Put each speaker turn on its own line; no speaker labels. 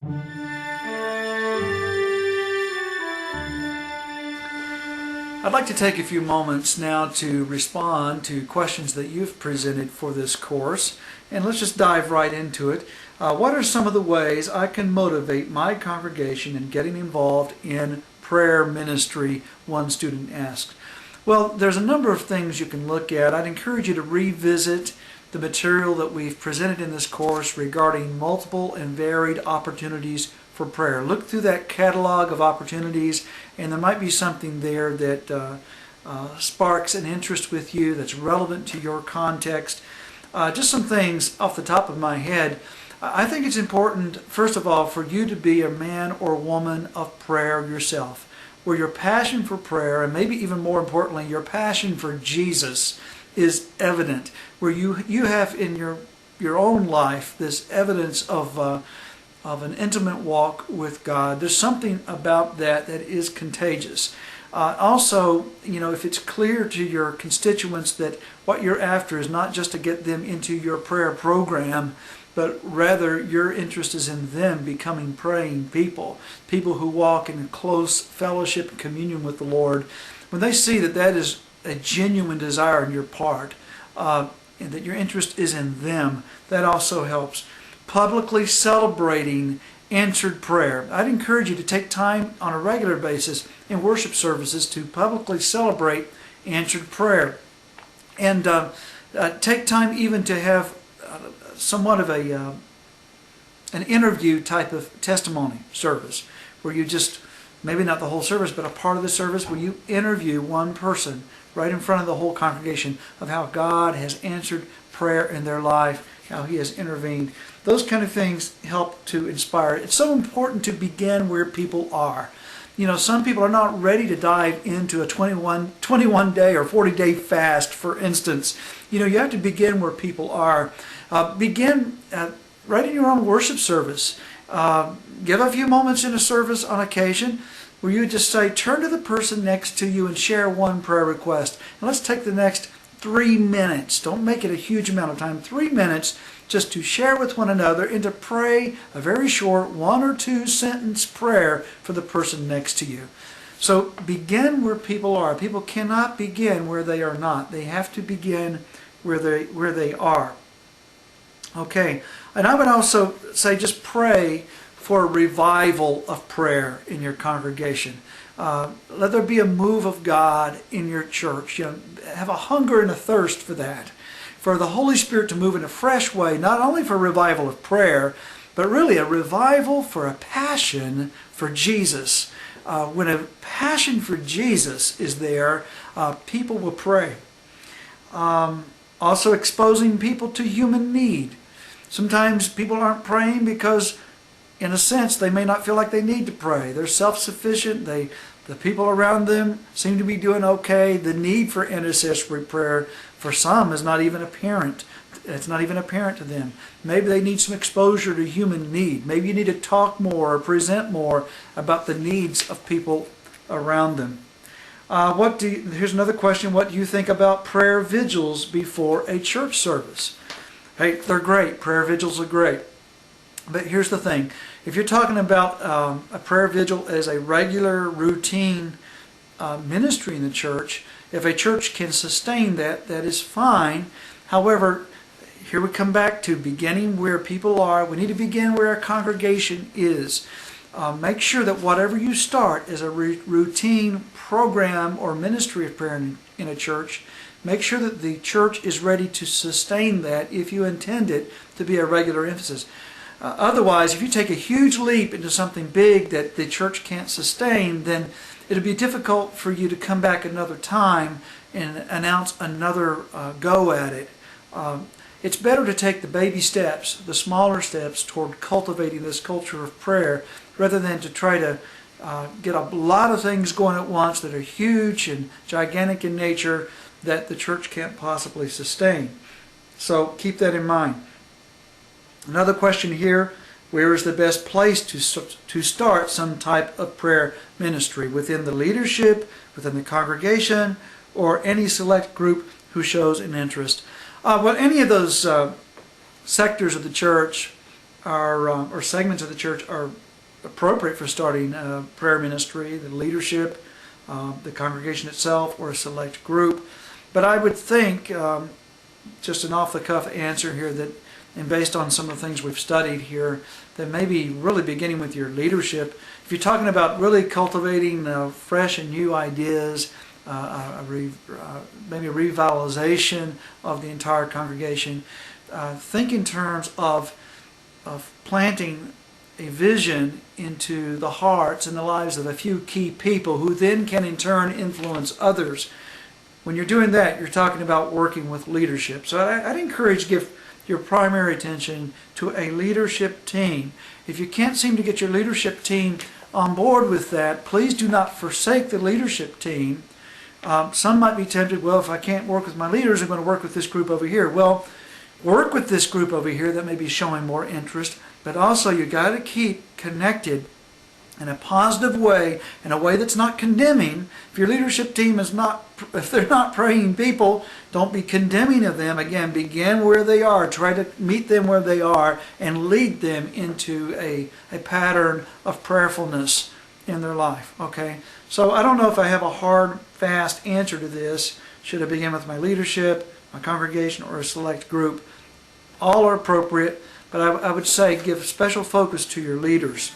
I'd like to take a few moments now to respond to questions that you've presented for this course, and let's just dive right into it. What are some of the ways I can motivate my congregation in getting involved in prayer ministry? One student asked. Well, there's a number of things you can look at. I'd encourage you to revisit the material that we've presented in this course regarding multiple and varied opportunities for prayer. Look through that catalog of opportunities, and there might be something there that sparks an interest with you that's relevant to your context. Just some things off the top of my head. I think it's important, first of all, for you to be a man or woman of prayer yourself, where your passion for prayer, and maybe even more importantly, your passion for Jesus is evident, where you have in your own life this evidence of an intimate walk with God. There's something about that is contagious. Also, if it's clear to your constituents that what you're after is not just to get them into your prayer program, but rather your interest is in them becoming praying people who walk in close fellowship and communion with the Lord. When they see that is a genuine desire on your part, and that your interest is in them, that also helps. Publicly celebrating answered prayer. I'd encourage you to take time on a regular basis in worship services to publicly celebrate answered prayer. And take time even to have somewhat of an interview type of testimony service, where you just, maybe not the whole service, but a part of the service where you interview one person right in front of the whole congregation of how God has answered prayer in their life, how He has intervened. Those kind of things help to inspire. It's so important to begin where people are. Some people are not ready to dive into a 21 day or 40-day fast, for instance. You have to begin where people are. Begin right in your own worship service. Give a few moments in a service on occasion where you just say, turn to the person next to you and share one prayer request. And let's take the next 3 minutes. Don't make it a huge amount of time. 3 minutes just to share with one another and to pray a very short 1 or 2 sentence prayer for the person next to you. So begin where people are. People cannot begin where they are not. They have to begin where they are. Okay, and I would also say just pray for a revival of prayer in your congregation. Let there be a move of God in your church. Have a hunger and a thirst for that. For the Holy Spirit to move in a fresh way, not only for revival of prayer, but really a revival for a passion for Jesus. When a passion for Jesus is there, people will pray. Also exposing people to human need. Sometimes people aren't praying because, in a sense, they may not feel like they need to pray. They're self-sufficient. The people around them seem to be doing okay. The need for intercessory prayer for some is not even apparent. It's not even apparent to them. Maybe they need some exposure to human need. Maybe you need to talk more or present more about the needs of people around them. Here's another question. What do you think about prayer vigils before a church service? Hey, they're great. Prayer vigils are great. But here's the thing. If you're talking about a prayer vigil as a regular, routine ministry in the church, if a church can sustain that, that is fine. However, here we come back to beginning where people are. We need to begin where our congregation is. Make sure that whatever you start as a routine program or ministry of prayer in a church, make sure that the church is ready to sustain that if you intend it to be a regular emphasis. Otherwise, if you take a huge leap into something big that the church can't sustain, then it'll be difficult for you to come back another time and announce another go at it. It's better to take the baby steps, the smaller steps toward cultivating this culture of prayer, rather than to try to get a lot of things going at once that are huge and gigantic in nature that the church can't possibly sustain. So keep that in mind. Another question here, where is the best place to start some type of prayer ministry? Within the leadership, within the congregation, or any select group who shows an interest? Well, any of those sectors of the church are or segments of the church are appropriate for starting a prayer ministry, the leadership, the congregation itself, or a select group. But I would think, just an off-the-cuff answer here, that, and based on some of the things we've studied here, that maybe really beginning with your leadership, if you're talking about really cultivating fresh and new ideas, maybe a revitalization of the entire congregation, think in terms of planting a vision into the hearts and the lives of a few key people who then can in turn influence others. When you're doing that, you're talking about working with leadership. So I'd encourage give your primary attention to a leadership team. If you can't seem to get your leadership team on board with that, please do not forsake the leadership team. Some might be tempted, well, if I can't work with my leaders, I'm going to work with this group over here. Well, work with this group over here that may be showing more interest, but also you got to keep connected in a positive way, in a way that's not condemning. If your leadership team is not, if they're not praying people, don't be condemning of them. Again, begin where they are. Try to meet them where they are and lead them into a pattern of prayerfulness in their life. Okay? So I don't know if I have a hard, fast answer to this. Should I begin with my leadership, my congregation, or a select group? All are appropriate, but I would say give special focus to your leaders.